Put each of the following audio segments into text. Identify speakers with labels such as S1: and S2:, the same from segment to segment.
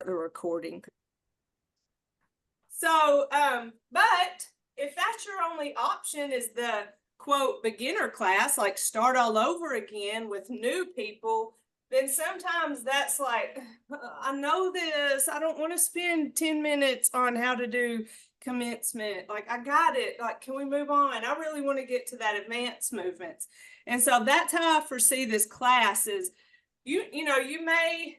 S1: the recording. So, but if that's your only option is the quote beginner class, like start all over again with new people, then sometimes that's like, I know this, I don't want to spend 10 minutes on how to do commencement. Like, I got it. Like, can we move on? I really want to get to that advanced movements. And so that's how I foresee this class is you may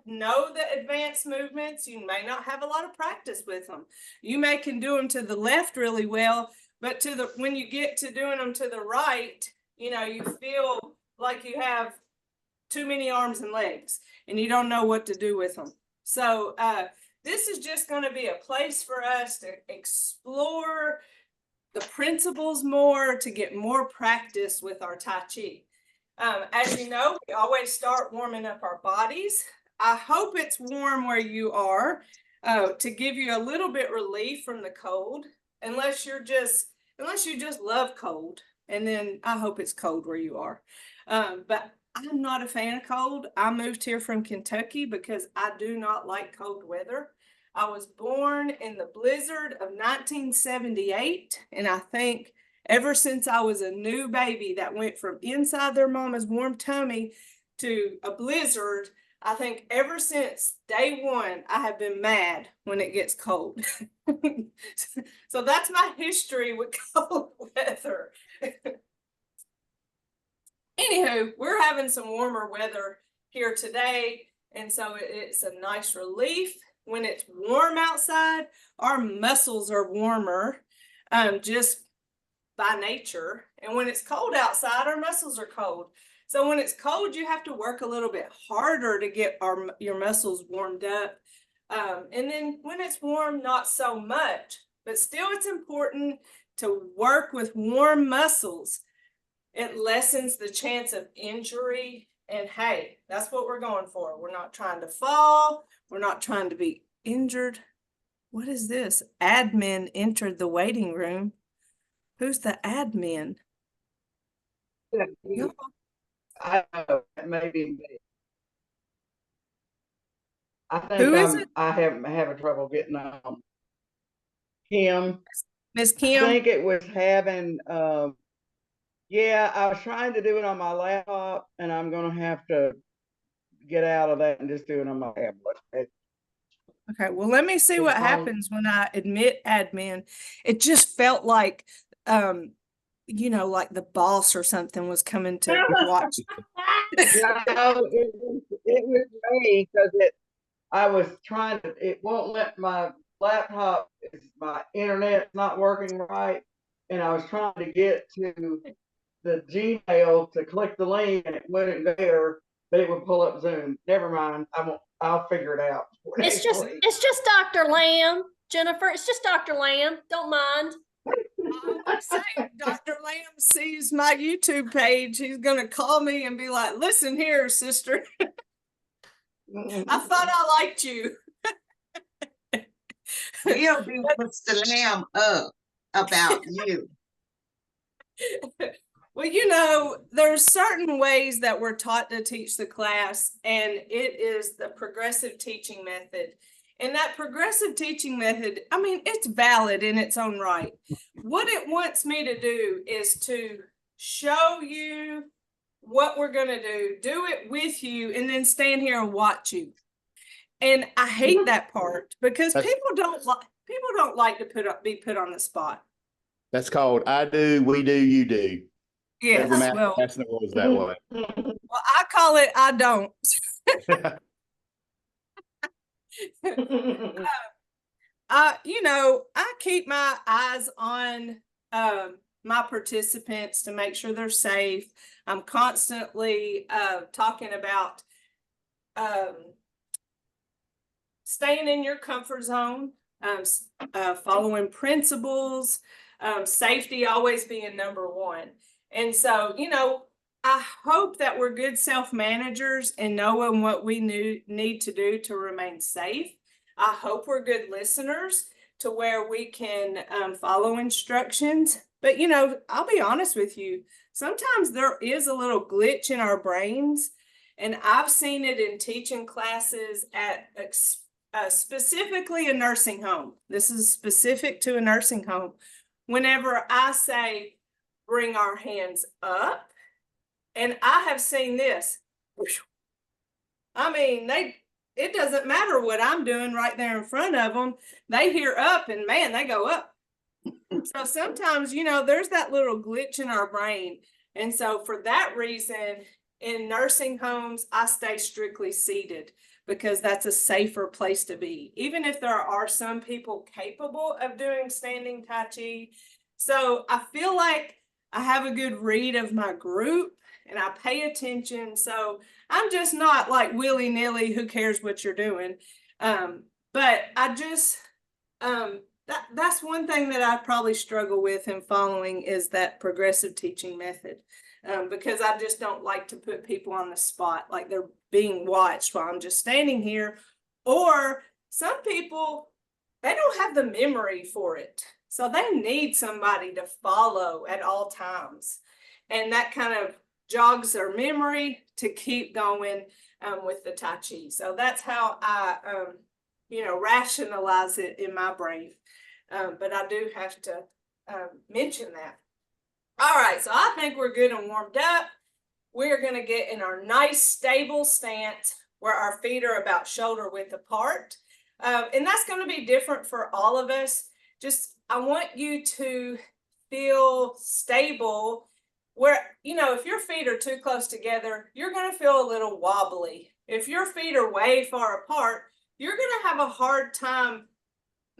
S1: know the advanced movements. You may not have a lot of practice with them. You may can do them to the left really well, but when you get to doing them to the right, you feel like you have too many arms and legs and you don't know what to do with them. So this is just going to be a place for us to explore the principles more, to get more practice with our Tai Chi. As you know, we always start warming up our bodies. I hope it's warm where you are to give you a little bit relief from the cold, unless you just love cold. And then I hope it's cold where you are. But I'm not a fan of cold. I moved here from Kentucky because I do not like cold weather. I was born in the blizzard of 1978, and I think ever since I was a new baby that went from inside their mama's warm tummy to a blizzard, I think ever since day one, I have been mad when it gets cold. So that's my history with cold weather. Anywho, we're having some warmer weather here today, and so it's a nice relief. When it's warm outside, our muscles are warmer just by nature. And when it's cold outside, our muscles are cold. So when it's cold, you have to work a little bit harder to get your muscles warmed up. And then when it's warm, not so much. But still, it's important to work with warm muscles. It lessens the chance of injury. And hey, that's what we're going for. We're not trying to fall. We're not trying to be injured. What is this? Admin entered the waiting room. Who's the admin?
S2: Yeah, I know, maybe me. I think
S1: Who is it?
S2: I have having trouble getting on. Kim.
S1: Miss
S2: I
S1: Kim?
S2: think it was having yeah, I was trying to do it on my laptop, and I'm gonna have to get out of that and just do it on my tablet.
S1: Okay, well, let me see what happens when I admit admin. It just felt like, like the boss or something was coming to watch.
S2: Yeah, it was me because I was trying to, it won't let my laptop, my internet's not working right. And I was trying to get to the Gmail to click the link and it wasn't there, but it would pull up Zoom. Never mind. I'll figure it out.
S3: It's just Dr. Lamb, Jennifer. It's just Dr. Lamb. Don't mind.
S1: I'm saying, Dr. Lamb sees my YouTube page, he's gonna call me and be like, "Listen here, sister. I thought I liked you."
S4: He'll be Mr. Lamb up about you.
S1: Well, there's certain ways that we're taught to teach the class, and it is the progressive teaching method. And that progressive teaching method, it's valid in its own right. What it wants me to do is to show you what we're going to do it with you, and then stand here and watch you. And I hate that part because people don't like to be put on the spot.
S5: That's called I do, we do, you do.
S1: Yes,
S5: that's the rules that way.
S1: Well, I call it I don't. I keep my eyes on my participants to make sure they're safe. I'm constantly talking about staying in your comfort zone, following principles, safety always being number one. And so, I hope that we're good self-managers and knowing what we need to do to remain safe. I hope we're good listeners to where we can follow instructions. But, I'll be honest with you, sometimes there is a little glitch in our brains. And I've seen it in teaching classes at specifically a nursing home. This is specific to a nursing home. Whenever I say bring our hands up, and I have seen this. I mean, it doesn't matter what I'm doing right there in front of them. They hear up and man, they go up. So sometimes, you know, there's that little glitch in our brain. And so for that reason, in nursing homes, I stay strictly seated because that's a safer place to be, even if there are some people capable of doing standing Tai Chi. So I feel like I have a good read of my group and I pay attention. So I'm just not like willy-nilly, who cares what you're doing. But I just, that's one thing that I probably struggle with in following is that progressive teaching method. Because I just don't like to put people on the spot, like they're being watched while I'm just standing here. Or some people, they don't have the memory for it. So they need somebody to follow at all times. And that kind of jogs their memory to keep going with the Tai Chi. So that's how I, rationalize it in my brain. But I do have to mention that. All right, so I think we're good and warmed up. We're going to get in our nice stable stance where our feet are about shoulder width apart. And that's going to be different for all of us. Just, I want you to feel stable where, if your feet are too close together, you're going to feel a little wobbly. If your feet are way far apart, you're going to have a hard time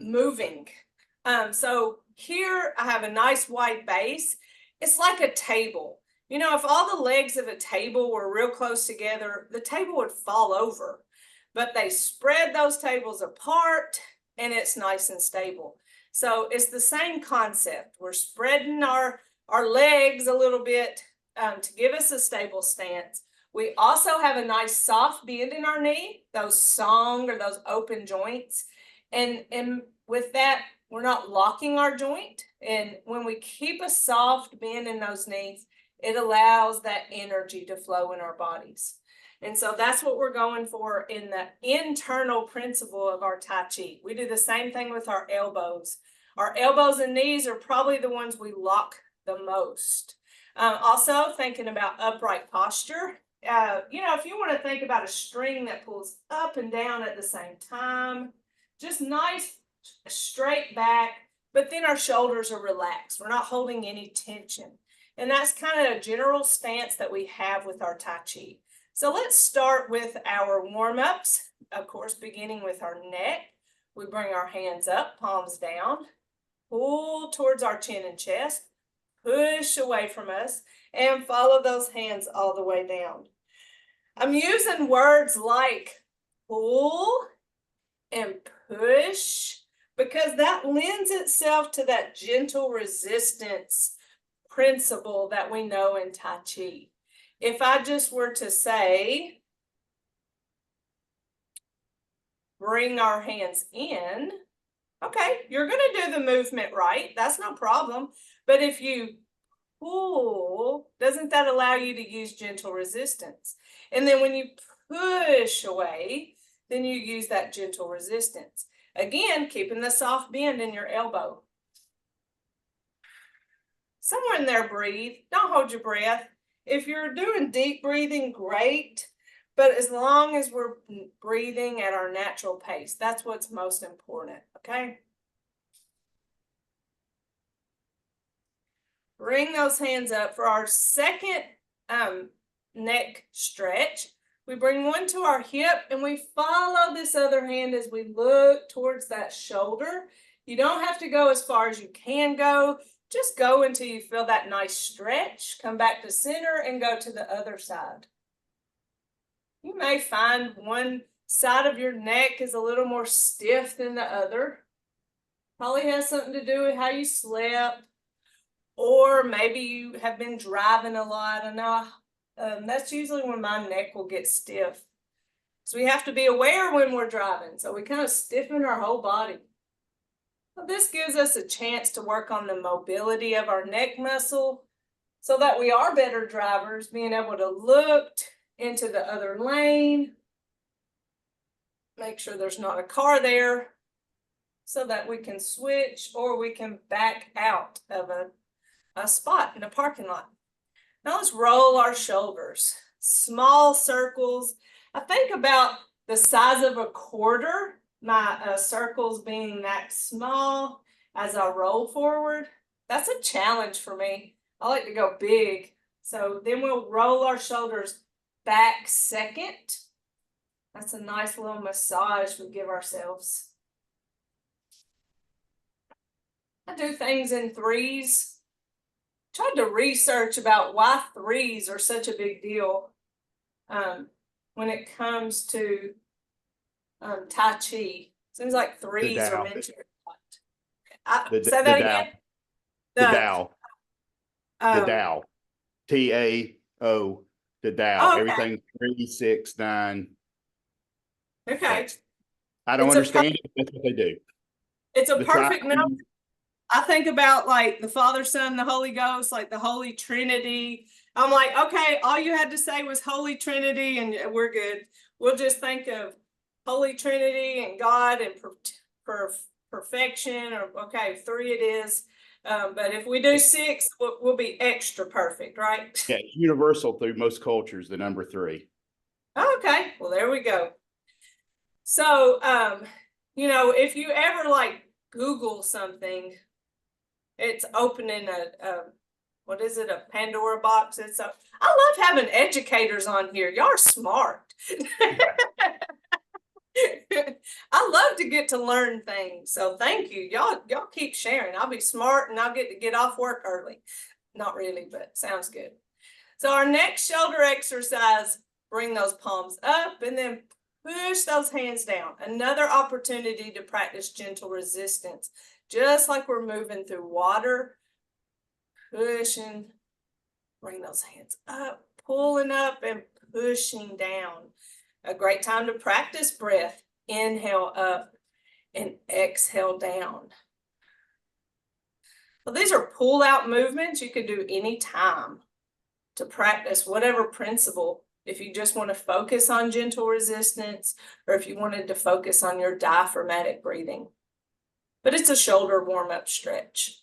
S1: moving. So here I have a nice wide base. It's like a table. If all the legs of a table were real close together, the table would fall over. But they spread those tables apart and it's nice and stable. So it's the same concept. We're spreading our legs a little bit to give us a stable stance. We also have a nice soft bend in our knee, those song or those open joints. And with that, we're not locking our joint. And when we keep a soft bend in those knees, it allows that energy to flow in our bodies. And so that's what we're going for in the internal principle of our Tai Chi. We do the same thing with our elbows. Our elbows and knees are probably the ones we lock the most. Also thinking about upright posture. If you want to think about a string that pulls up and down at the same time, just nice straight back, but then our shoulders are relaxed. We're not holding any tension. And that's kind of a general stance that we have with our Tai Chi. So let's start with our warm-ups, of course, beginning with our neck. We bring our hands up, palms down, pull towards our chin and chest, push away from us, and follow those hands all the way down. I'm using words like pull and push because that lends itself to that gentle resistance principle that we know in Tai Chi. If I just were to say, bring our hands in, okay, you're going to do the movement right. That's no problem. But if you pull, doesn't that allow you to use gentle resistance? And then when you push away, then you use that gentle resistance. Again, keeping the soft bend in your elbow. Somewhere in there, breathe. Don't hold your breath. If you're doing deep breathing, great. But as long as we're breathing at our natural pace, that's what's most important, okay? Bring those hands up for our second neck stretch. We bring one to our hip and we follow this other hand as we look towards that shoulder. You don't have to go as far as you can go. Just go until you feel that nice stretch. Come back to center and go to the other side. You may find one side of your neck is a little more stiff than the other. Probably has something to do with how you slept. Or maybe you have been driving a lot. I know that's usually when my neck will get stiff. So we have to be aware when we're driving. So we kind of stiffen our whole body. Well, this gives us a chance to work on the mobility of our neck muscle so that we are better drivers, being able to look into the other lane. Make sure there's not a car there so that we can switch or we can back out of a spot in a parking lot. Now let's roll our shoulders. Small circles. I think about the size of a quarter, my circles being that small as I roll forward. That's a challenge for me. I like to go big. So then we'll roll our shoulders back second. That's a nice little massage we give ourselves. I do things in threes. Tried to research about why threes are such a big deal when it comes to Tai Chi. Seems like threes are
S5: Tao.
S1: mentioned a lot.
S5: The
S1: Say that
S5: Tao.
S1: again.
S5: The Tao. The
S1: um,
S5: Tao. Tao. The Tao.
S1: Okay.
S5: Everything 3, 6, 9.
S1: Okay.
S5: I don't
S1: It's a
S5: understand it, but that's what they do.
S1: It's a
S5: The
S1: perfect
S5: tri-
S1: number. I think about like the Father, Son, the Holy Ghost, like the Holy Trinity. I'm like, okay, all you had to say was Holy Trinity and we're good. We'll just think of Holy Trinity and God and perfection, or okay, 3 it is. But if we do 6, we'll be extra perfect, right?
S5: Yeah, it's universal through most cultures, the number 3.
S1: Okay, well, there we go. So, you know, if you ever like Google something, it's opening a what is it, a Pandora box? I love having educators on here. Y'all are smart. I love to get to learn things. So thank you. Y'all keep sharing. I'll be smart and I'll get to get off work early. Not really, but sounds good. So our next shoulder exercise, bring those palms up and then push those hands down. Another opportunity to practice gentle resistance. Just like we're moving through water, pushing, bring those hands up, pulling up and pushing down. A great time to practice breath. Inhale up and exhale down. Well, these are pull out movements you could do anytime to practice whatever principle. If you just want to focus on gentle resistance or if you wanted to focus on your diaphragmatic breathing. But it's a shoulder warm-up stretch.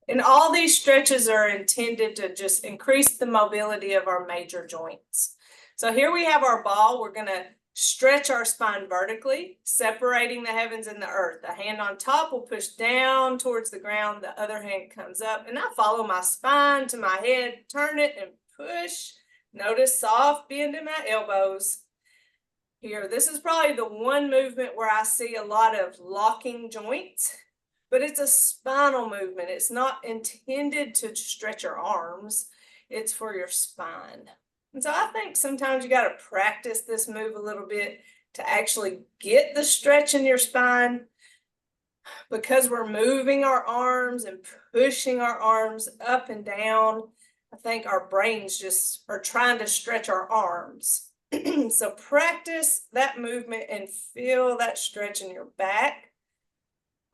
S1: And all these stretches are intended to just increase the mobility of our major joints. So here we have our ball. We're going to stretch our spine vertically, separating the heavens and the earth. The hand on top will push down towards the ground. The other hand comes up, and I follow my spine to my head, turn it and push. Notice soft bend in my elbows. Here, this is probably the one movement where I see a lot of locking joints, but it's a spinal movement. It's not intended to stretch your arms. It's for your spine. And so I think sometimes you got to practice this move a little bit to actually get the stretch in your spine, because we're moving our arms and pushing our arms up and down. I think our brains just are trying to stretch our arms. So practice that movement and feel that stretch in your back.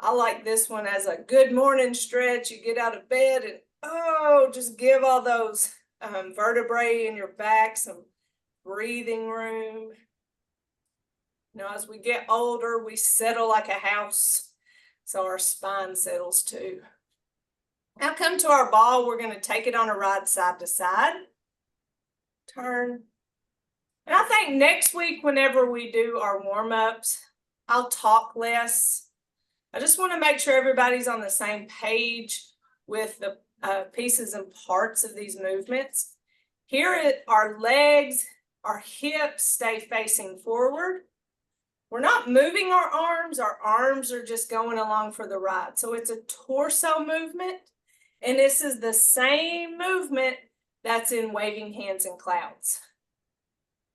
S1: I like this one as a good morning stretch. You get out of bed and just give all those vertebrae in your back some breathing room. You know, as we get older, we settle like a house, so our spine settles too. Now come to our ball. We're going to take it on a ride side to side. Turn. And I think next week, whenever we do our warm-ups, I'll talk less. I just want to make sure everybody's on the same page with the pieces and parts of these movements. Here, our legs, our hips stay facing forward. We're not moving our arms are just going along for the ride. So it's a torso movement, and this is the same movement that's in waving hands and clouds.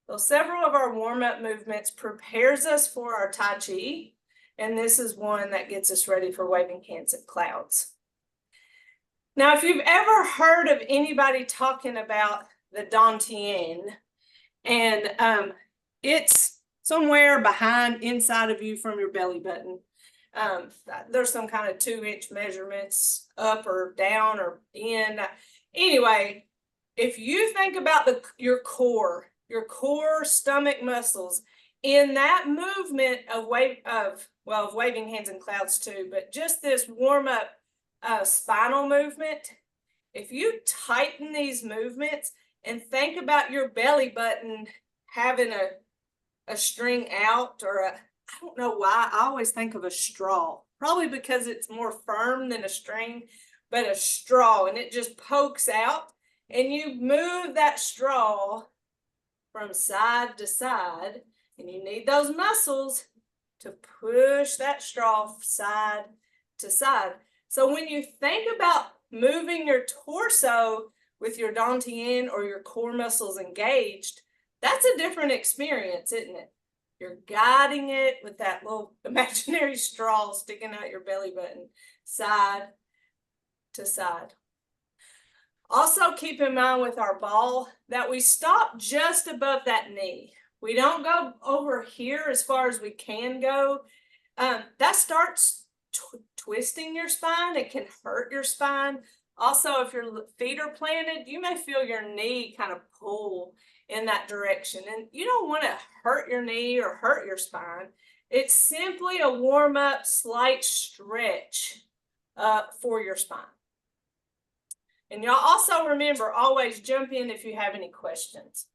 S1: So several of our warm-up movements prepares us for our Tai Chi, and this is one that gets us ready for waving hands and clouds. Now, if you've ever heard of anybody talking about the Dantian, and it's somewhere behind inside of you from your belly button. There's some kind of 2-inch measurements up or down or in. Anyway, if you think about your core your core stomach muscles. In that movement of waving hands in clouds too, but just this warm up spinal movement, if you tighten these movements and think about your belly button having a string out, or I don't know why, I always think of a straw, probably because it's more firm than a string, but a straw, and it just pokes out, and you move that straw from side to side, and you need those muscles to push that straw side to side. So when you think about moving your torso with your dantian or your core muscles engaged, that's a different experience, isn't it? You're guiding it with that little imaginary straw sticking out your belly button, side to side. Also keep in mind with our ball that we stop just above that knee. We don't go over here as far as we can go. That starts twisting your spine. It can hurt your spine. Also, if your feet are planted, you may feel your knee kind of pull in that direction. And you don't want to hurt your knee or hurt your spine. It's simply a warm-up, slight stretch for your spine. And y'all also remember, always jump in if you have any questions.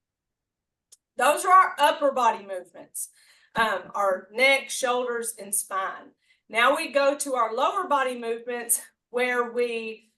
S1: Those are our upper body movements, our neck, shoulders, and spine. Now we go to our lower body movements where we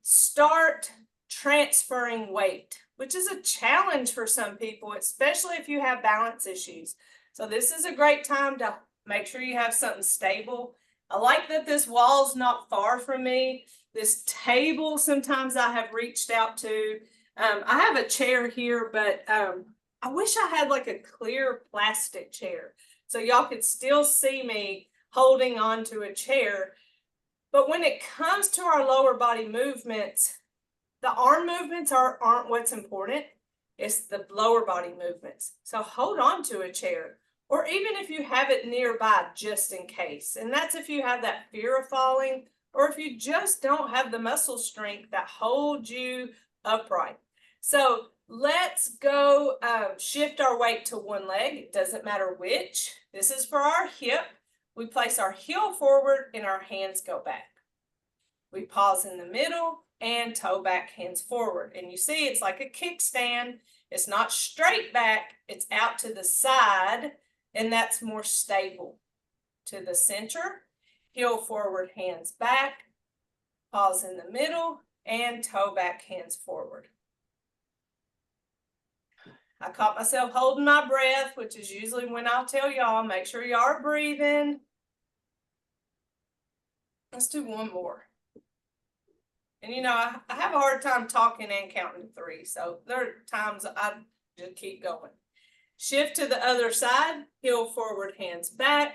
S1: start transferring weight, which is a challenge for some people, especially if you have balance issues. So this is a great time to make sure you have something stable. I like that this wall's not far from me. This table, sometimes I have reached out to. I have a chair here, but I wish I had like a clear plastic chair so y'all could still see me holding on to a chair. But when it comes to our lower body movements, the arm movements aren't what's important. It's the lower body movements. So hold on to a chair, or even if you have it nearby, just in case. And that's if you have that fear of falling, or if you just don't have the muscle strength that holds you upright. So let's go shift our weight to one leg. It doesn't matter which. This is for our hip. We place our heel forward and our hands go back. We pause in the middle and toe back, hands forward. And you see it's like a kickstand. It's not straight back, it's out to the side, and that's more stable. To the center, heel forward, hands back, pause in the middle, and toe back, hands forward. I caught myself holding my breath, which is usually when I'll tell y'all, make sure y'all are breathing. Let's do one more. And you know, I have a hard time talking and counting to 3, so there are times I just keep going. Shift to the other side, heel forward, hands back.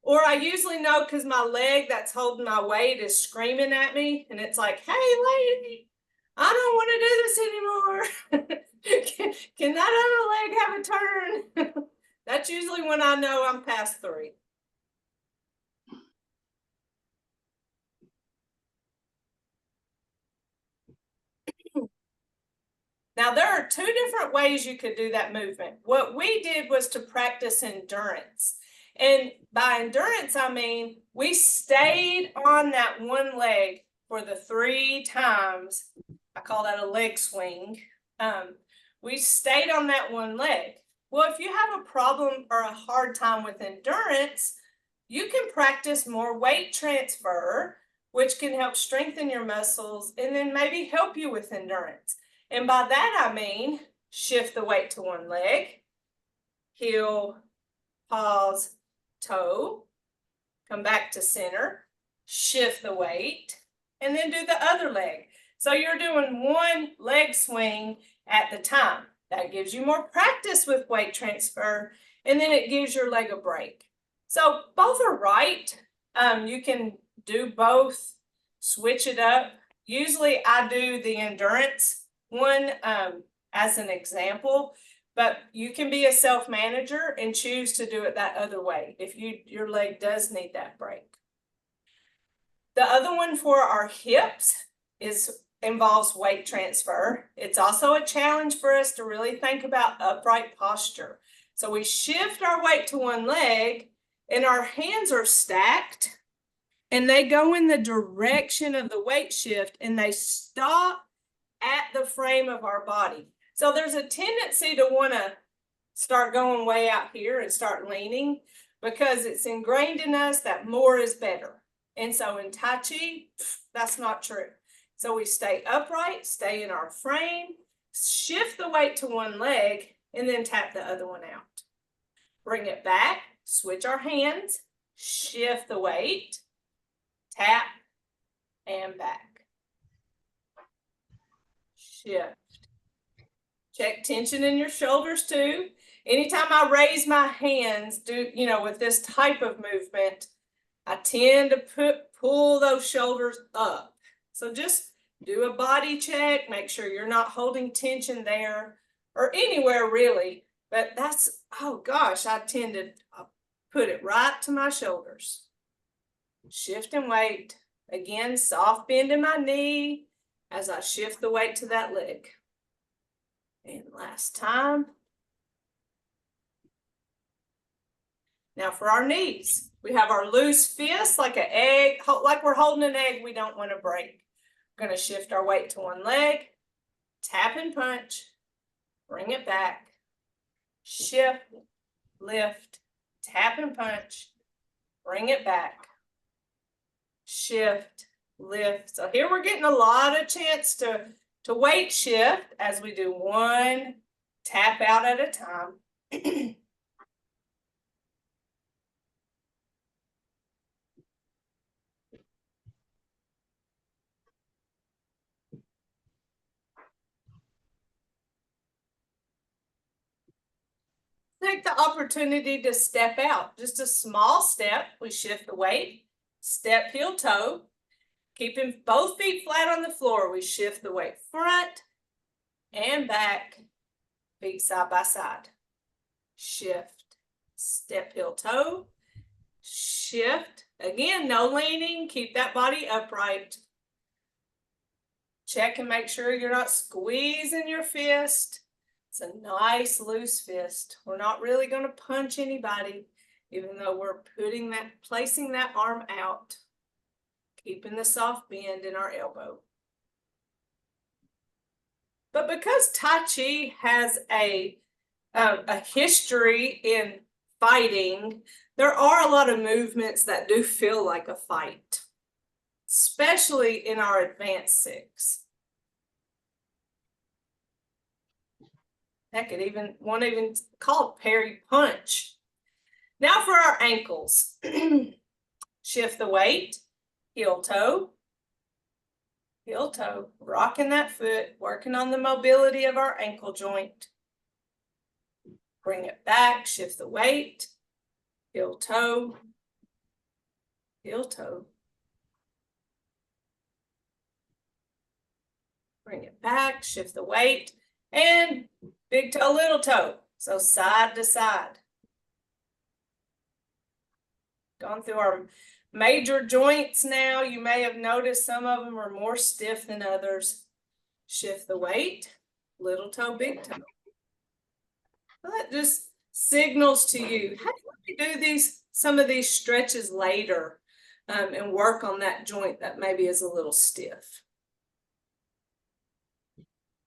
S1: Or I usually know because my leg that's holding my weight is screaming at me, and it's like, hey lady, I don't want to do this anymore. Can that other leg have a turn? That's usually when I know I'm past 3. Now, there are 2 different ways you could do that movement. What we did was to practice endurance. And by endurance, I mean, we stayed on that one leg for the 3 times. I call that a leg swing. We stayed on that one leg. Well, if you have a problem or a hard time with endurance, you can practice more weight transfer, which can help strengthen your muscles and then maybe help you with endurance. And by that, I mean, shift the weight to one leg, heel, pause, toe, come back to center, shift the weight, and then do the other leg. So you're doing one leg swing at the time. That gives you more practice with weight transfer, and then it gives your leg a break. So both are right. You can do both, switch it up. Usually I do the endurance one as an example, but you can be a self-manager and choose to do it that other way if your leg does need that break. The other one for our hips is involves weight transfer. It's also a challenge for us to really think about upright posture. So we shift our weight to one leg and our hands are stacked and they go in the direction of the weight shift and they stop at the frame of our body. So there's a tendency to want to start going way out here and start leaning because it's ingrained in us that more is better. And so in Tai Chi, that's not true. So we stay upright, stay in our frame, shift the weight to one leg, and then tap the other one out. Bring it back, switch our hands, shift the weight, tap, and back. Shift. Check tension in your shoulders too. Anytime I raise my hands, with this type of movement, I tend to pull those shoulders up. So just do a body check, make sure you're not holding tension there or anywhere really, but that's, oh gosh, I tend to put it right to my shoulders. Shift and weight. Again, soft bend in my knee as I shift the weight to that leg. And last time. Now for our knees, we have our loose fist like an egg, like we're holding an egg we don't want to break. We're going to shift our weight to one leg, tap and punch, bring it back, shift, lift, tap and punch, bring it back, shift, lift. So here we're getting a lot of chance to weight shift as we do one tap out at a time. Take the opportunity to step out, just a small step. We shift the weight, step, heel, toe, keeping both feet flat on the floor. We shift the weight front and back, feet side by side. Shift, step, heel, toe, shift. Again, no leaning, keep that body upright. Check and make sure you're not squeezing your fist. It's a nice loose fist. We're not really going to punch anybody, even though we're placing that arm out, keeping the soft bend in our elbow. But because Tai Chi has a history in fighting, there are a lot of movements that do feel like a fight, especially in our advanced six. Heck, won't even call it parry punch. Now for our ankles. Shift the weight, heel toe, rocking that foot, working on the mobility of our ankle joint. Bring it back, shift the weight, heel toe. Bring it back, shift the weight, and big toe, little toe. So side to side. Gone through our major joints now. You may have noticed some of them are more stiff than others. Shift the weight, little toe, big toe. That just signals to you, hey, let me do some of these stretches later and work on that joint that maybe is a little stiff.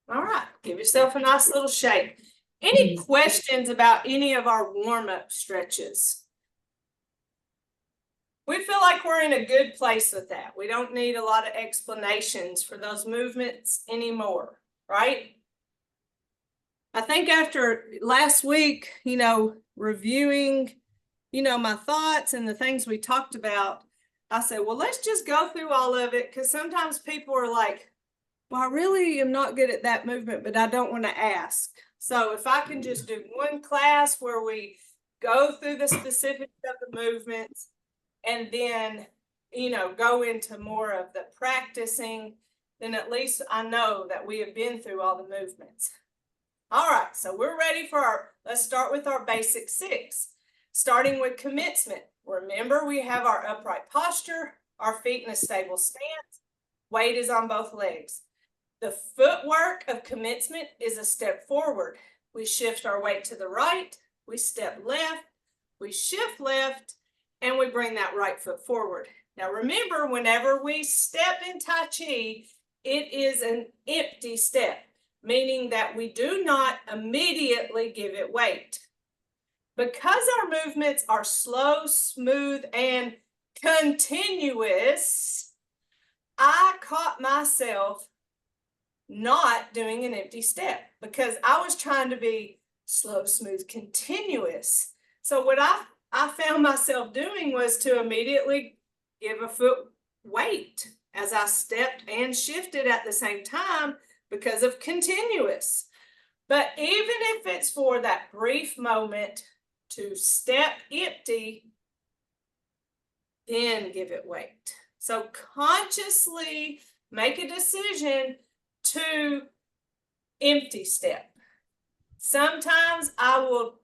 S1: All right, give yourself a nice little shake. Any questions about any of our warm-up stretches? We feel like we're in a good place with that. We don't need a lot of explanations for those movements anymore, right? I think after last week, reviewing, my thoughts and the things we talked about, I said, well, let's just go through all of it, because sometimes people are like, well, I really am not good at that movement, but I don't want to ask. So if I can just do one class where we go through the specifics of the movements and then, go into more of the practicing, then at least I know that we have been through all the movements. All right, so we're ready for let's start with our basic six, starting with commencement. Remember, we have our upright posture, our feet in a stable stance, weight is on both legs. The footwork of commencement is a step forward. We shift our weight to the right, we step left, we shift left, and we bring that right foot forward. Now remember, whenever we step in Tai Chi, it is an empty step, meaning that we do not immediately give it weight. Because our movements are slow, smooth, and continuous, I caught myself not doing an empty step because I was trying to be slow, smooth, continuous. So what I found myself doing was to immediately give a foot weight as I stepped and shifted at the same time because of continuous. But even if it's for that brief moment to step empty, then give it weight. So consciously make a decision to empty step. Sometimes I will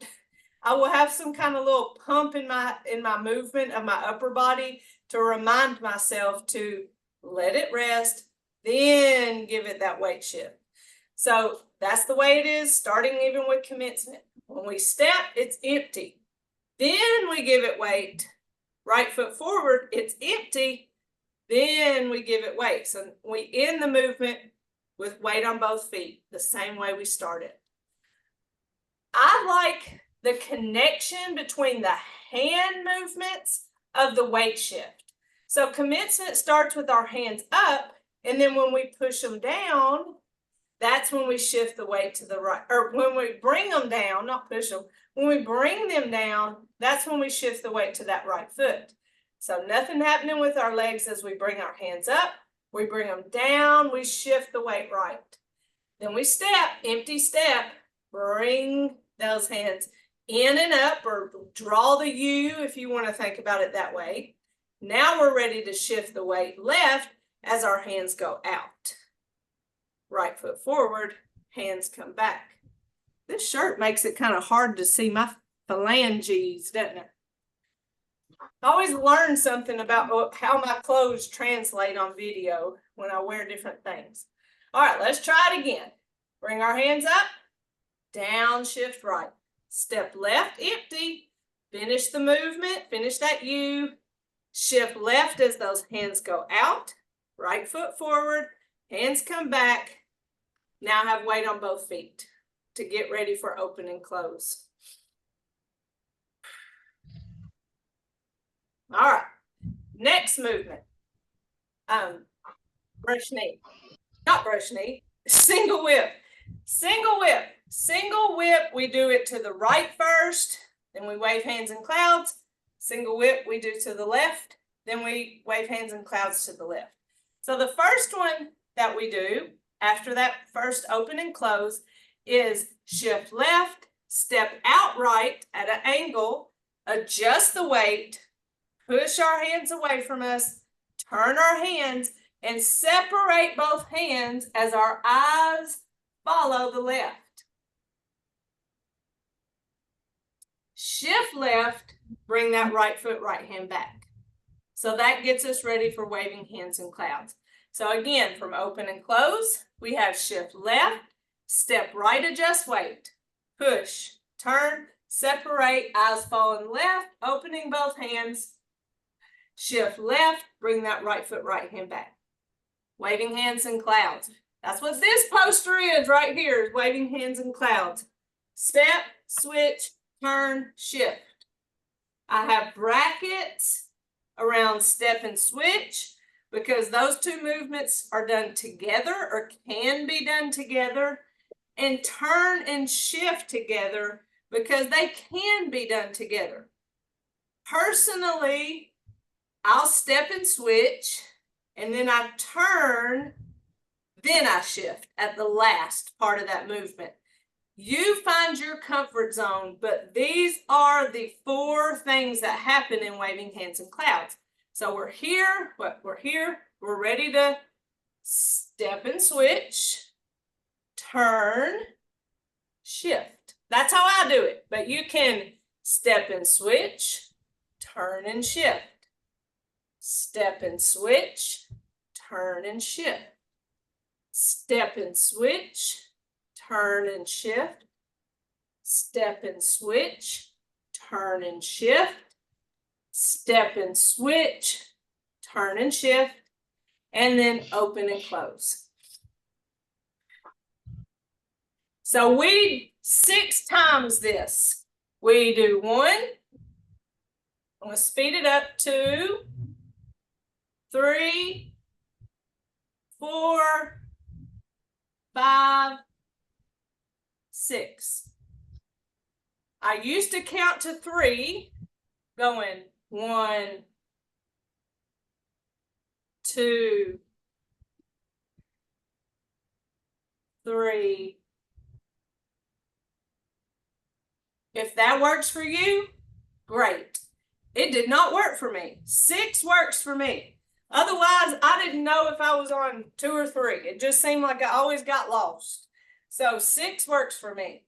S1: have some kind of little pump in my movement of my upper body to remind myself to let it rest, then give it that weight shift. So that's the way it is, starting even with commencement. When we step, it's empty. Then we give it weight. Right foot forward, it's empty. Then we give it weight. So we end the movement with weight on both feet, the same way we started. I like the connection between the hand movements of the weight shift. So commencement starts with our hands up, and then when we push them down, that's when we shift the weight to the right, or when we bring them down, not push them, when we bring them down, that's when we shift the weight to that right foot. So nothing happening with our legs as we bring our hands up, we bring them down, we shift the weight right. Then we step, empty step, bring those hands in and up, or draw the U if you want to think about it that way. Now we're ready to shift the weight left as our hands go out. Right foot forward, hands come back. This shirt makes it kind of hard to see my phalanges, doesn't it? I always learn something about how my clothes translate on video when I wear different things. All right, let's try it again. Bring our hands up, down, shift right. Step left, empty. Finish the movement, finish that U. Shift left as those hands go out. Right foot forward, hands come back. Now have weight on both feet to get ready for open and close. All right, next movement. Brush knee, not brush knee, single whip. Single whip, single whip, we do it to the right first, then we wave hands in clouds. Single whip, we do to the left, then we wave hands in clouds to the left. So the first one that we do after that first open and close is shift left, step out right at an angle, adjust the weight, push our hands away from us, turn our hands, and separate both hands as our eyes follow the left. Shift left, bring that right foot, right hand back. So that gets us ready for waving hands in clouds. So again, from open and close, we have shift left, step right, adjust weight, push, turn, separate, eyes falling left, opening both hands, shift left, bring that right foot, right hand back. Waving hands in clouds. That's what this poster is right here, is waving hands in clouds. Step, switch, turn, shift. I have brackets around step and switch because those two movements are done together or can be done together, and turn and shift together because they can be done together. Personally, I'll step and switch, and then I turn, then I shift at the last part of that movement. You find your comfort zone, but these are the 4 things that happen in waving hands in clouds. So we're here, we're ready to step and switch, turn, shift. That's how I do it, but you can step and switch, turn and shift. Step and switch, turn and shift. step and switch, turn and shift, step and switch, turn and shift, step and switch, turn and shift, and then open and close. So we 6 times this. We do 1. I'm going to speed it up. 2, 3, 4, 5, 6. I used to count to 3, going 1, 2, 3. If that works for you, great. It did not work for me. 6 works for me. Otherwise, I didn't know if I was on 2 or 3. It just seemed like I always got lost. So 6 works for me.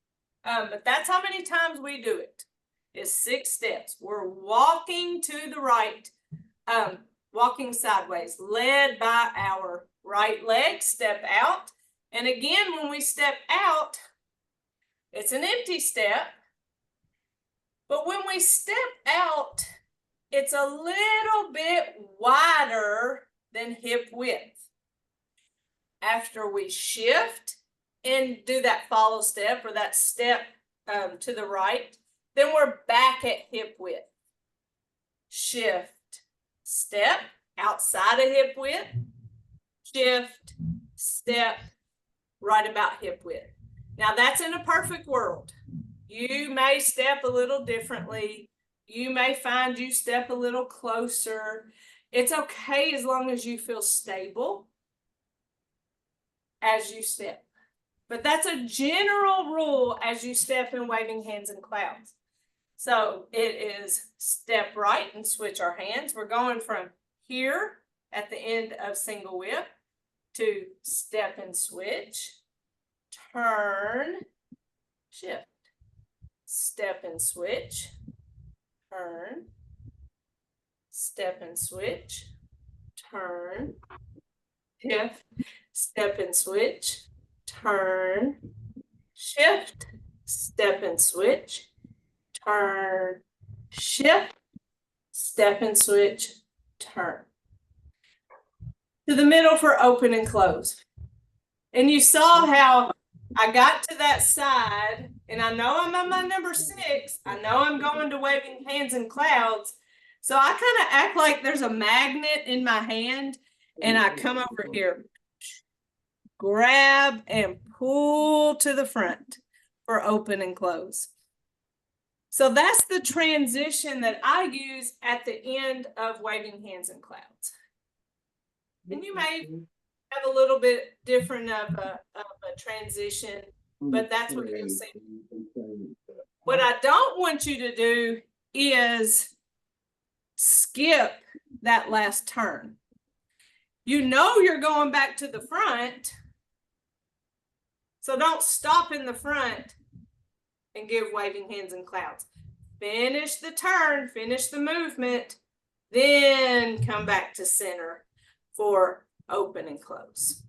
S1: But that's how many times we do it. Is 6 steps. We're walking to the right, walking sideways, led by our right leg. Step out. And again, when we step out, it's an empty step. But when we step out, it's a little bit wider than hip width. After we shift and do that follow step or that step to the right, then we're back at hip width. Shift, step outside of hip width, shift, step right about hip width. Now that's in a perfect world. You may step a little differently. You may find you step a little closer. It's okay as long as you feel stable as you step. But that's a general rule as you step in waving hands and clouds. So it is step right and switch our hands. We're going from here at the end of single whip to step and switch, turn, shift, step and switch, turn, step and switch, turn, shift, step and switch, turn, shift, step and switch, turn, shift, step and switch, turn. To the middle for open and close. And you saw how I got to that side, and I know I'm on my number 6. I know I'm going to waving hands and clouds. So I kind of act like there's a magnet in my hand, and I come over here, grab and pull to the front for open and close. So that's the transition that I use at the end of waving hands and clouds. And you may have a little bit different of a transition, but that's what you'll see. What I don't want you to do is skip that last turn. You know you're going back to the front, so don't stop in the front and give waving hands and clouds. Finish the turn, finish the movement, then come back to center for open and close.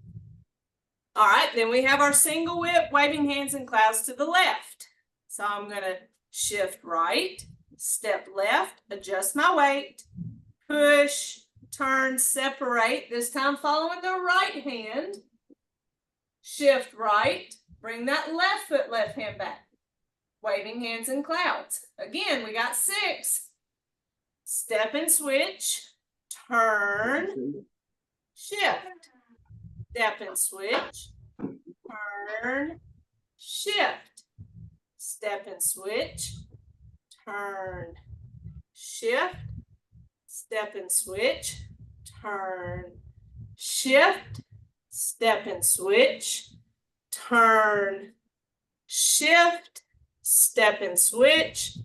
S1: All right, then we have our single whip, waving hands and clouds to the left. So I'm going to shift right, step left, adjust my weight, push, turn, separate, this time following the right hand, shift right, bring that left foot, left hand back, waving hands and clouds. Again, we got 6. Step and switch, turn, shift, step and switch, turn, shift, step and switch, turn, shift, step and switch, turn, shift, step and switch, turn, shift, step and switch,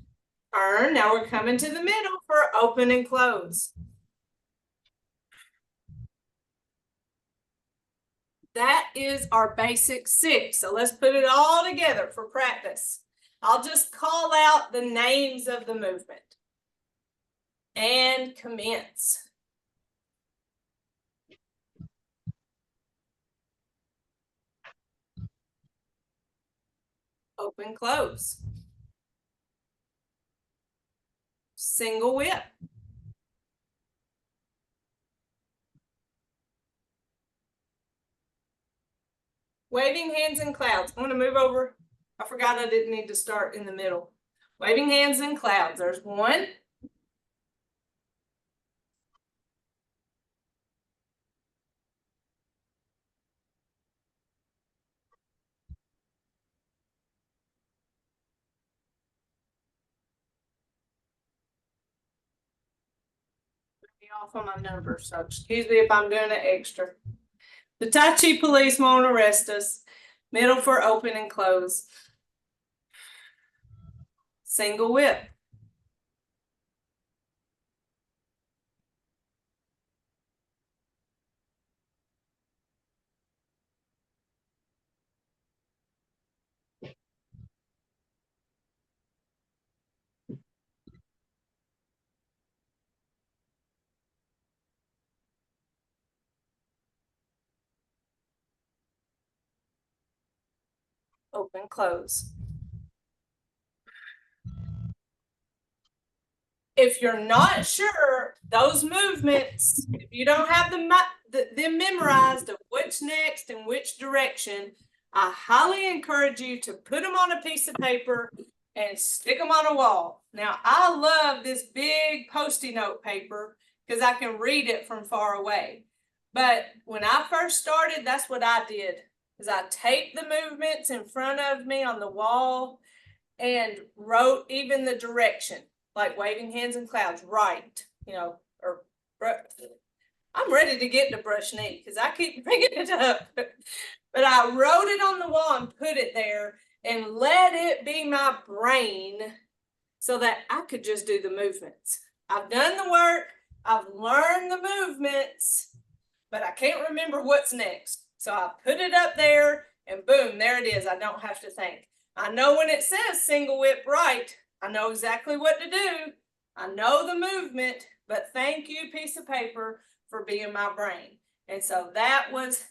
S1: turn. Now we're coming to the middle for open and close. That is our basic 6. So let's put it all together for practice. I'll just call out the names of the movement. And commence. Open, close. Single whip. Waving hands in clouds. I'm going to move over. I forgot I didn't need to start in the middle. Waving hands in clouds. There's one. Off on my numbers, so excuse me if I'm doing it extra. The Tai Chi police won't arrest us. Middle for open and close. Single whip. Open, close. If you're not sure, those movements, if you don't have them memorized of which next and which direction, I highly encourage you to put them on a piece of paper and stick them on a wall. Now, I love this big Post-it note paper because I can read it from far away. But when I first started, that's what I did, is I taped the movements in front of me on the wall and wrote even the direction. Like waving hands in clouds, right, you know, or I'm ready to get to brush knee because I keep bringing it up. But I wrote it on the wall and put it there and let it be my brain so that I could just do the movements. I've done the work, I've learned the movements, but I can't remember what's next. So I put it up there and boom, there it is. I don't have to think. I know when it says single whip right, I know exactly what to do. I know the movement, but thank you, piece of paper, for being my brain. And so that was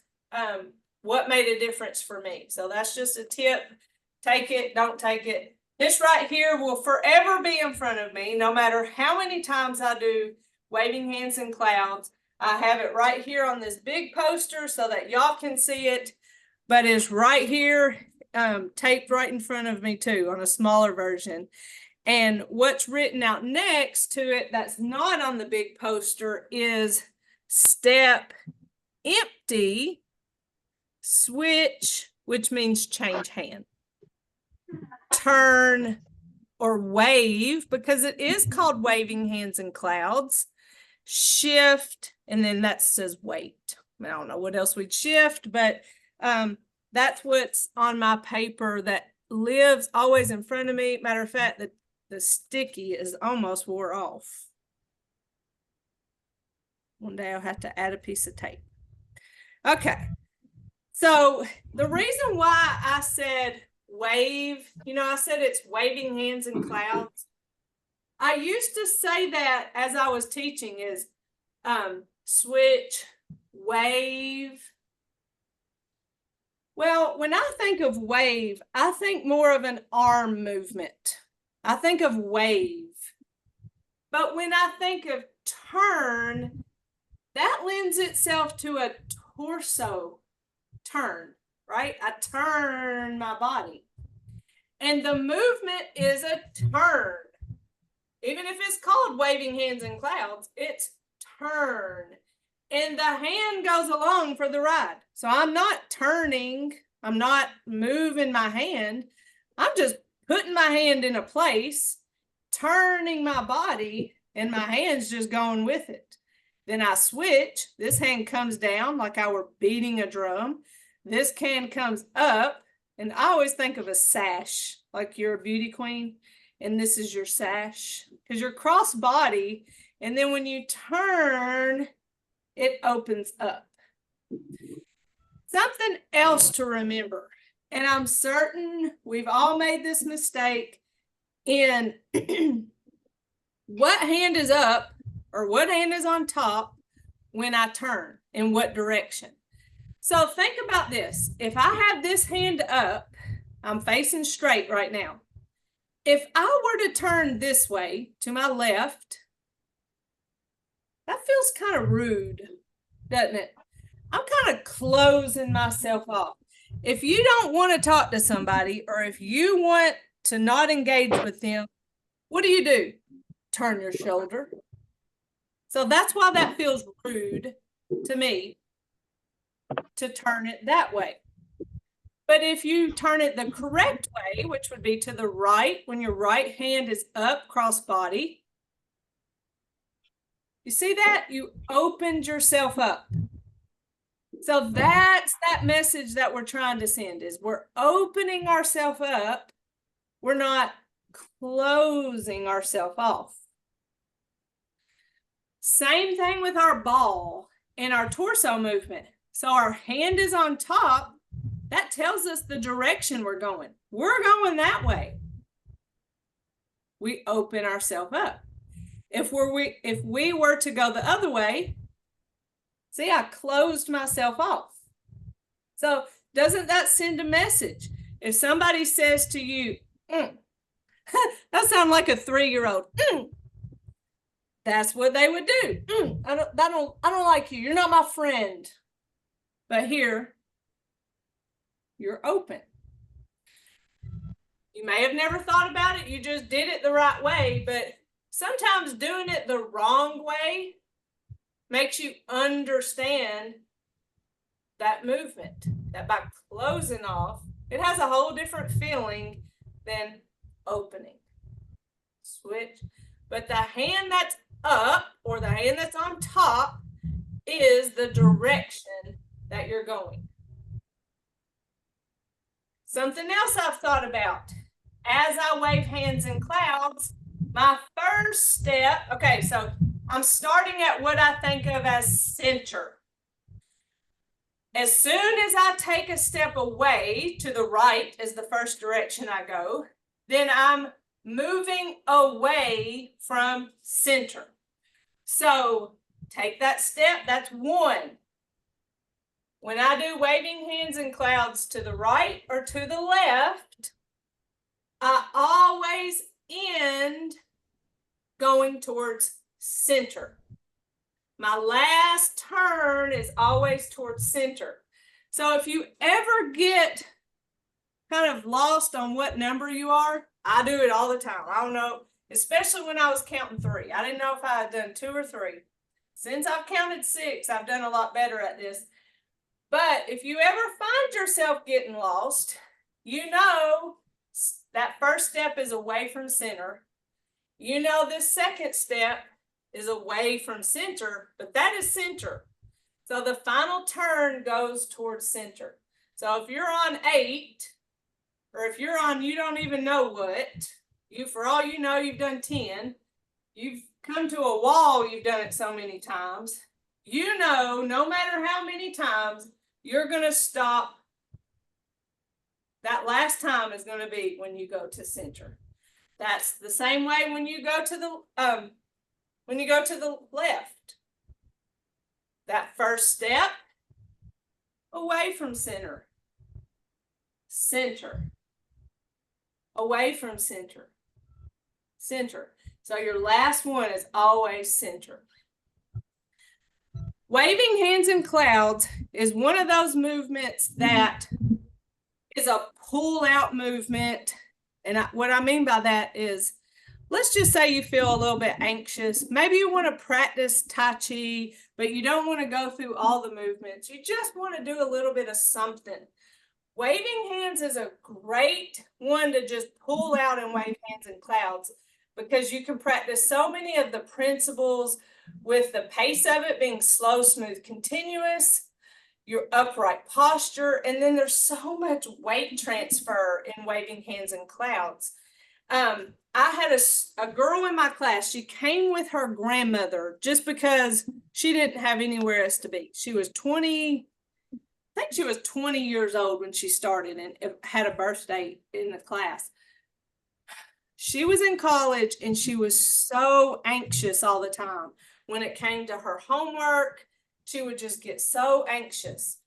S1: what made a difference for me. So that's just a tip. Take it, don't take it. This right here will forever be in front of me, no matter how many times I do waving hands in clouds. I have it right here on this big poster so that y'all can see it, but it's right here. Taped right in front of me too on a smaller version. And what's written out next to it that's not on the big poster is step empty, switch, which means change hand, turn or wave, because it is called waving hands in clouds, shift, and then that says wait. I don't know what else we'd shift, but that's what's on my paper that lives always in front of me. Matter of fact, the sticky is almost wore off. One day I'll have to add a piece of tape. Okay. So the reason why I said wave, you know, I said it's waving hands in clouds. I used to say that as I was teaching is switch, wave. Well, when I think of wave, I think more of an arm movement. I think of wave. But when I think of turn, that lends itself to a torso turn, right? I turn my body. And the movement is a turn. Even if it's called waving hands in clouds, it's turn. And the hand goes along for the ride. So I'm not turning, I'm not moving my hand. I'm just putting my hand in a place, turning my body, and my hand's just going with it. Then I switch. This hand comes down like I were beating a drum. This hand comes up, and I always think of a sash, like you're a beauty queen, and this is your sash, because you're cross body, and then when you turn, it opens up. Something else to remember, and I'm certain we've all made this mistake in what hand is up or what hand is on top when I turn, in what direction. So think about this. If I have this hand up, I'm facing straight right now. If I were to turn this way to my left, that feels kind of rude, doesn't it? I'm kind of closing myself off. If you don't want to talk to somebody, or if you want to not engage with them, what do? Turn your shoulder. So that's why that feels rude to me, to turn it that way. But if you turn it the correct way, which would be to the right, when your right hand is up cross body, you see that? You opened yourself up. So that's that message that we're trying to send, is we're opening ourselves up. We're not closing ourselves off. Same thing with our ball and our torso movement. So our hand is on top. That tells us the direction we're going. We're going that way. We open ourselves up. If we were to go the other way, see, I closed myself off. So doesn't that send a message? If somebody says to you, that sounds like a 3-year-old. That's what they would do. I don't like you. You're not my friend. But here, you're open. You may have never thought about it. You just did it the right way. But sometimes doing it the wrong way makes you understand that movement. That by closing off, it has a whole different feeling than opening. Switch. But the hand that's up, or the hand that's on top, is the direction that you're going. Something else I've thought about. As I wave hands in clouds, my first step, okay, so I'm starting at what I think of as center. As soon as I take a step away to the right is the first direction I go, then I'm moving away from center. So take that step, that's one. When I do waving hands in clouds to the right or to the left, I always end going towards center. My last turn is always towards center. So if you ever get kind of lost on what number you are, I do it all the time. I don't know, especially when I was counting 3. I didn't know if I had done 2 or 3. Since I've counted 6, I've done a lot better at this. But if you ever find yourself getting lost, you know that first step is away from center. You know this second step is away from center, but that is center. So the final turn goes towards center. So if you're on 8, or if you're on you don't even know what, for all you know, you've done 10, you've come to a wall, you've done it so many times, you know, no matter how many times, you're going to stop. That last time is going to be when you go to center. That's the same way when you go to the left. That first step, away from center. Center. Away from center. Center. So your last one is always center. Waving hands in clouds is one of those movements that is a pull out movement. And what I mean by that is, let's just say you feel a little bit anxious. Maybe you want to practice Tai Chi, but you don't want to go through all the movements. You just want to do a little bit of something. Waving hands is a great one to just pull out and wave hands in clouds, because you can practice so many of the principles with the pace of it being slow, smooth, continuous, your upright posture, and then there's so much weight transfer in waving hands in clouds. I had a girl in my class. She came with her grandmother just because she didn't have anywhere else to be. She was 20, I think she was 20 years old when she started and had a birthday in the class. She was in college and she was so anxious all the time. When it came to her homework, she would just get so anxious.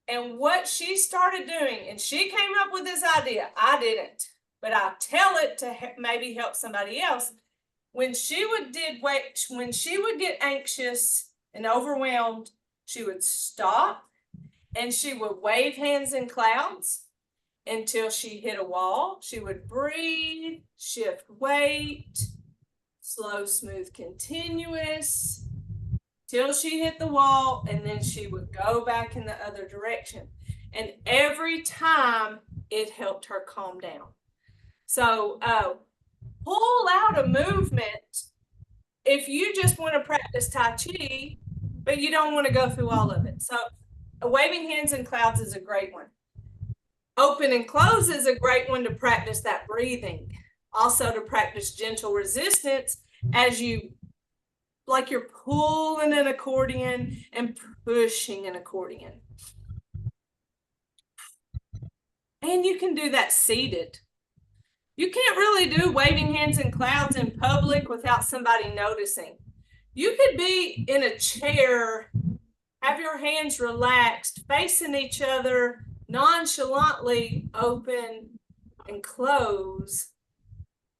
S1: And what she started doing, and she came up with this idea, I didn't, but I tell it to maybe help somebody else. When she would get anxious and overwhelmed, she would stop and she would wave hands in clouds until she hit a wall. She would breathe, shift weight, slow, smooth, continuous, till she hit the wall, and then she would go back in the other direction. And every time it helped her calm down. So pull out a movement if you just want to practice Tai Chi, but you don't want to go through all of it. So waving hands in clouds is a great one. Open and close is a great one to practice that breathing. Also to practice gentle resistance as you, like you're pulling an accordion and pushing an accordion. And you can do that seated. You can't really do waving hands in clouds in public without somebody noticing. You could be in a chair, have your hands relaxed, facing each other, nonchalantly open and close,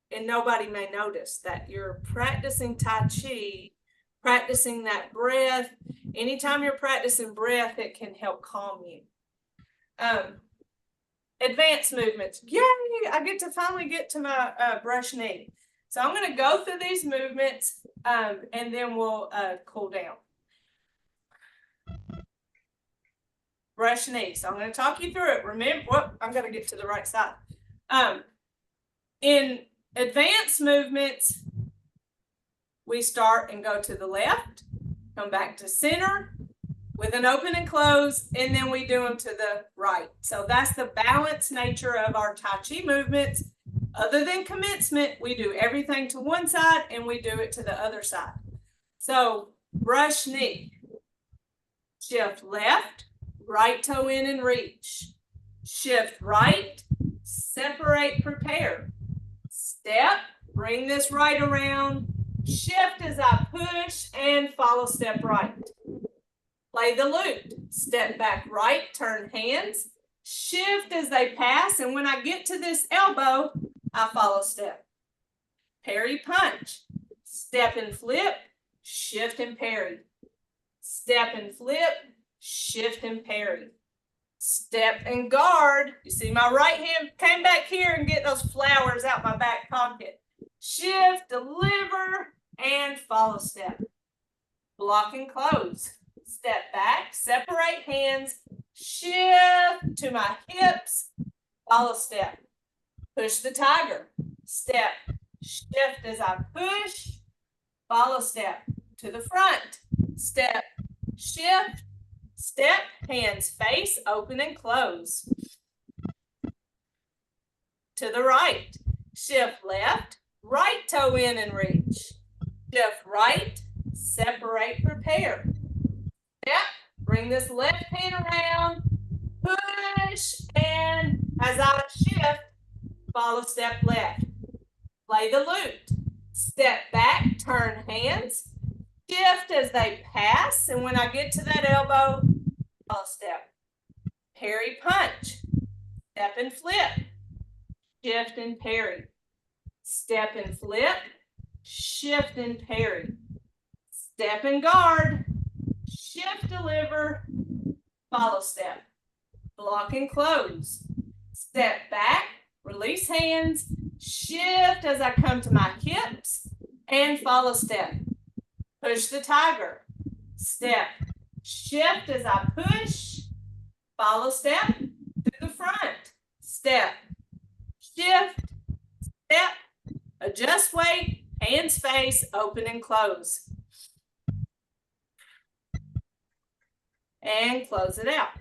S1: and nobody may notice that you're practicing Tai Chi, practicing that breath. Anytime you're practicing breath, it can help calm you. Advanced movements. Yay, I get to finally get to my brush knee. So I'm going to go through these movements and then we'll cool down. Brush knee. So I'm going to talk you through it. Remember, I'm going to get to the right side. In advanced movements, we start and go to the left, come back to center with an open and close, and then we do them to the right. So that's the balanced nature of our Tai Chi movements. Other than commencement, we do everything to one side and we do it to the other side. So brush knee, shift left, right toe in and reach, shift right, separate, prepare, step, bring this right around, shift as I push and follow step right. Play the loop, step back right, turn hands, shift as they pass, and when I get to this elbow, I follow step. Parry punch, step and flip, shift and parry. Step and flip, shift and parry. Step and guard. You see my right hand came back here and get those flowers out my back pocket. Shift, deliver, and follow step. Block and close. Step back, separate hands, shift to my hips, follow step. Push the tiger, step, shift as I push, follow step to the front, step, shift, step, hands face, open and close. To the right, shift left, right toe in and reach, shift right, separate, prepare. Step, bring this left hand around, push, and as I shift, follow step left. Play the loop. Step back, turn hands, shift as they pass, and when I get to that elbow, follow step. Parry punch, step and flip, shift and parry. Step and flip, shift and parry. Step and guard, shift, deliver, follow step. Block and close. Step back, release hands, shift as I come to my hips, and follow step. Push the tiger. Step, shift as I push, follow step to the front. Step, shift, step, adjust weight, hands face, open and close. And close it out.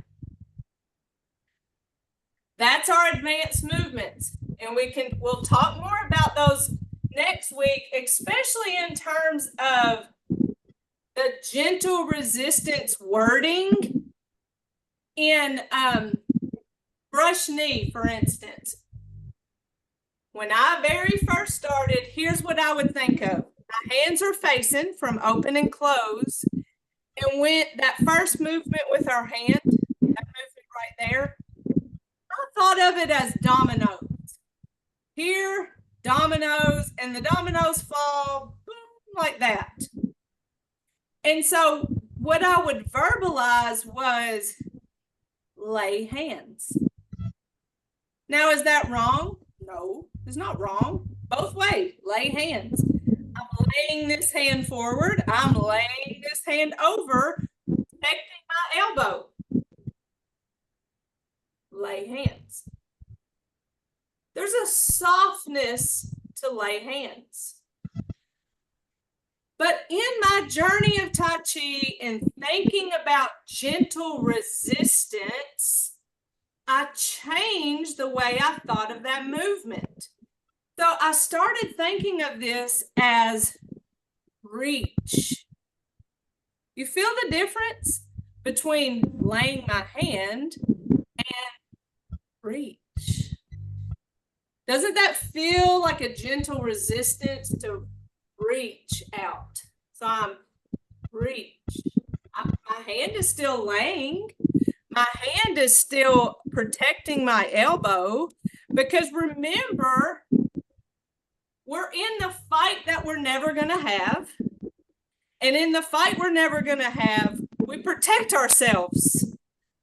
S1: That's our advanced movements. And we'll talk more about those next week, especially in terms of the gentle resistance wording in brush knee, for instance. When I very first started, here's what I would think of. My hands are facing from open and close. And when that first movement with our hand, that movement there. I thought of it as dominoes. Here, dominoes, and the dominoes fall boom, like that. And so what I would verbalize was lay hands. Now, is that wrong? No, it's not wrong. Both ways, lay hands. I'm laying this hand forward. I'm laying this hand over, protecting my elbow. Lay hands. There's a softness to lay hands. But in my journey of Tai Chi and thinking about gentle resistance, I changed the way I thought of that movement. So I started thinking of this as reach. You feel the difference between laying my hand and reach? Doesn't that feel like a gentle resistance to reach out? So I'm reach. My hand is still laying. My hand is still protecting my elbow, because remember, we're in the fight that we're never going to have. And in the fight we're never going to have, we protect ourselves.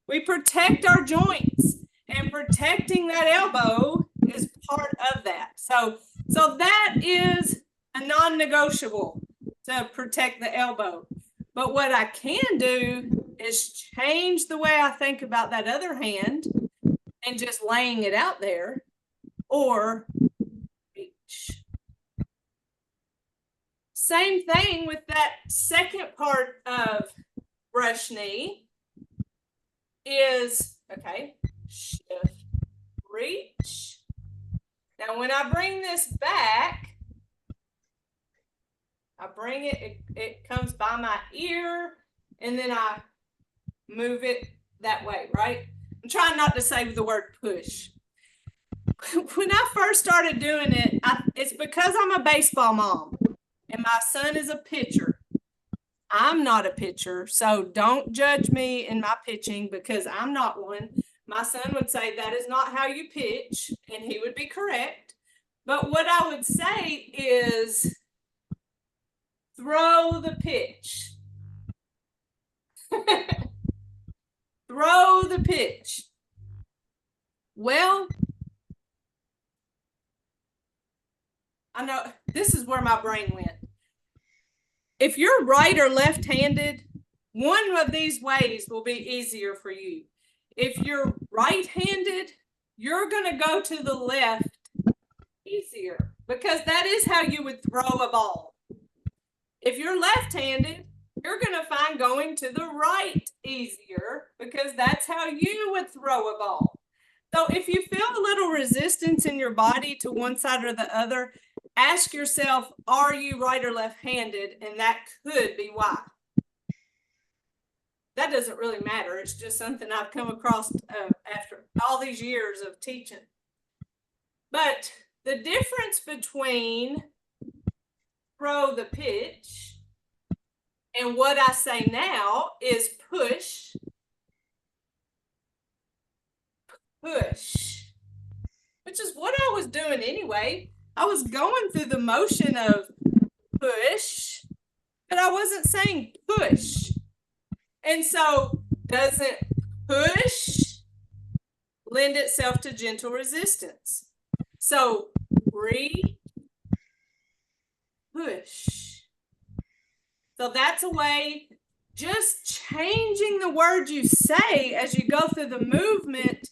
S1: We protect our joints, and protecting that elbow is part of that. So that is a non-negotiable, to protect the elbow. But what I can do is change the way I think about that other hand and just laying it out there, or reach. Same thing with that second part of brush knee is, okay, shift, reach. Now, when I bring this back, I bring it comes by my ear, and then I move it that way, right? I'm trying not to say the word push. When I first started doing it, it's because I'm a baseball mom and my son is a pitcher. I'm not a pitcher, so don't judge me in my pitching, because I'm not one. My son would say that is not how you pitch, and he would be correct. But what I would say is throw the pitch. Throw the pitch. Well, I know this is where my brain went. If you're right or left-handed, one of these ways will be easier for you. If you're right-handed, you're going to go to the left easier, because that is how you would throw a ball. If you're left-handed, you're going to find going to the right easier, because that's how you would throw a ball. So if you feel a little resistance in your body to one side or the other, ask yourself, are you right or left-handed? And that could be why. That doesn't really matter. It's just something I've come across after all these years of teaching. But the difference between throw the pitch and what I say now is push, push, which is what I was doing anyway. I was going through the motion of push, but I wasn't saying push. And so doesn't push lend itself to gentle resistance? So read, push. So that's a way, just changing the words you say as you go through the movement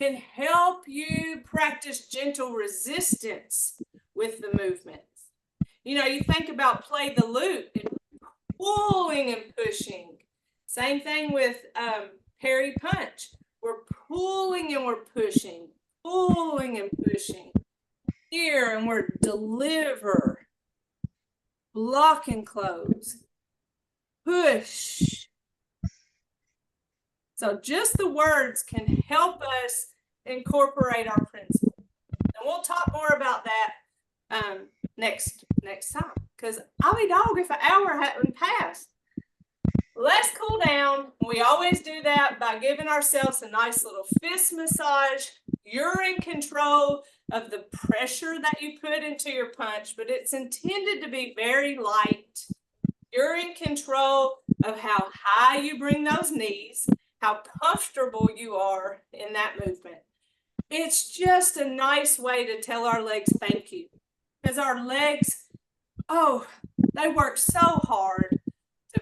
S1: can help you practice gentle resistance with the movements. You know, you think about play the lute and pulling and pushing. Same thing with parry punch. We're pulling and we're pushing, pulling and pushing. Here, and we're deliver, block and close, push. So just the words can help us incorporate our principle. And we'll talk more about that next time, because I'll be dog if an hour hadn't passed. Let's cool down. We always do that by giving ourselves a nice little fist massage. You're in control of the pressure that you put into your punch, but it's intended to be very light. You're in control of how high you bring those knees, how comfortable you are in that movement. It's just a nice way to tell our legs thank you. Because our legs, oh, they work so hard to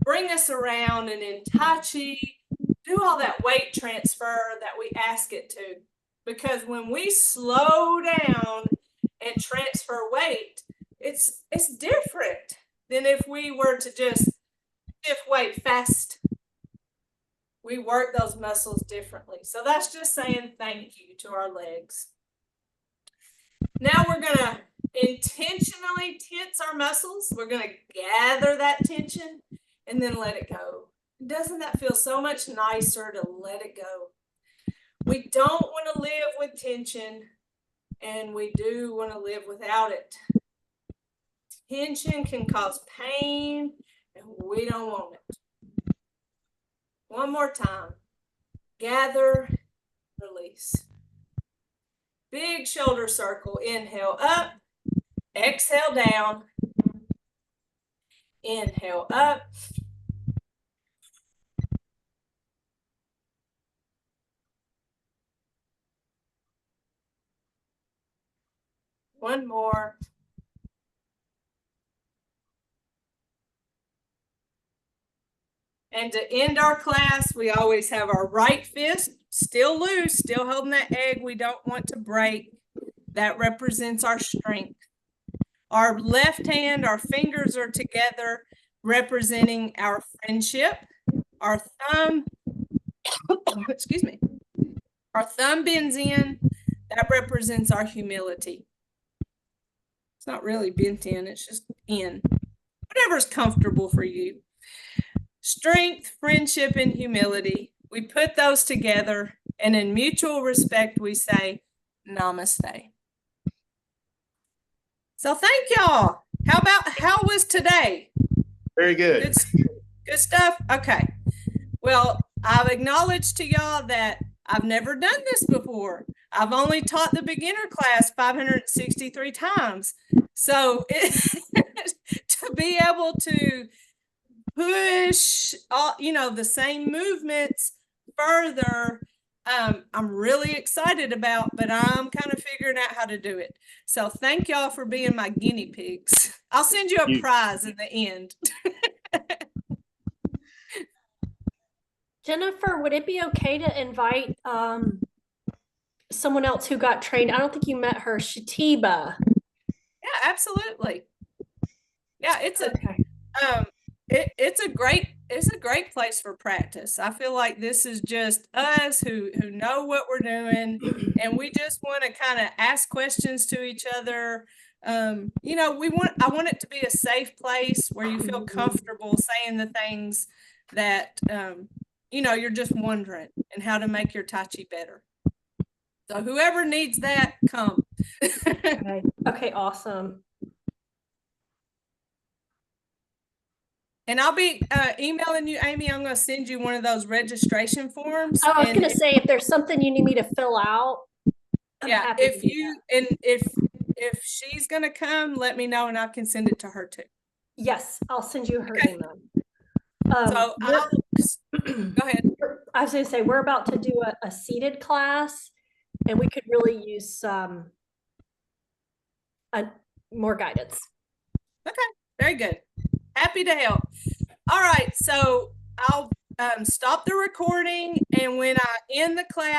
S1: bring us around and in Tai Chi, do all that weight transfer that we ask it to. Because when we slow down and transfer weight, it's different than if we were to just shift weight fast. We work those muscles differently. So that's just saying thank you to our legs. Now we're going to intentionally tense our muscles. We're going to gather that tension and then let it go. Doesn't that feel so much nicer to let it go? We don't want to live with tension, and we do want to live without it. Tension can cause pain, and we don't want it. One more time. Gather, release. Big shoulder circle. Inhale up, exhale down. Inhale up. One more. And to end our class, we always have our right fist still loose, still holding that egg we don't want to break. That represents our strength. Our left hand, our fingers are together, representing our friendship. Our thumb, excuse me, our thumb bends in. That represents our humility. It's not really bent in, it's just in. Whatever's comfortable for you. Strength, friendship, and humility. We put those together, and in mutual respect, we say, Namaste. So thank y'all. How was today?
S5: Very good.
S1: Good stuff? Okay. Well, I've acknowledged to y'all that I've never done this before. I've only taught the beginner class 563 times. So to be able to push all, the same movements further, I'm really excited about, but I'm kind of figuring out how to do it. So thank y'all for being my guinea pigs. I'll send you a prize in the end.
S3: Jennifer, would it be okay to invite someone else who got trained? I don't think you met her, Shatiba.
S1: Yeah, absolutely. Yeah, it's
S3: okay.
S1: It's a great place for practice. I feel like this is just us who know what we're doing, and we just want to kind of ask questions to each other. I want it to be a safe place where you feel comfortable saying the things that you're just wondering, and how to make your Tai Chi better. So whoever needs that, come.
S3: Okay, awesome.
S1: And I'll be emailing you, Amy. I'm going to send you one of those registration forms.
S3: Oh, I was going to say, if there's something you need me to fill out, I'm happy to do that.
S1: If she's going to come, let me know and I can send it to her too.
S3: Yes, I'll send you her email.
S1: So go ahead.
S3: I was going to say, we're about to do a seated class, and we could really use some more guidance.
S1: Okay, very good. Happy to help. All right, so I'll stop the recording, and when I end the class,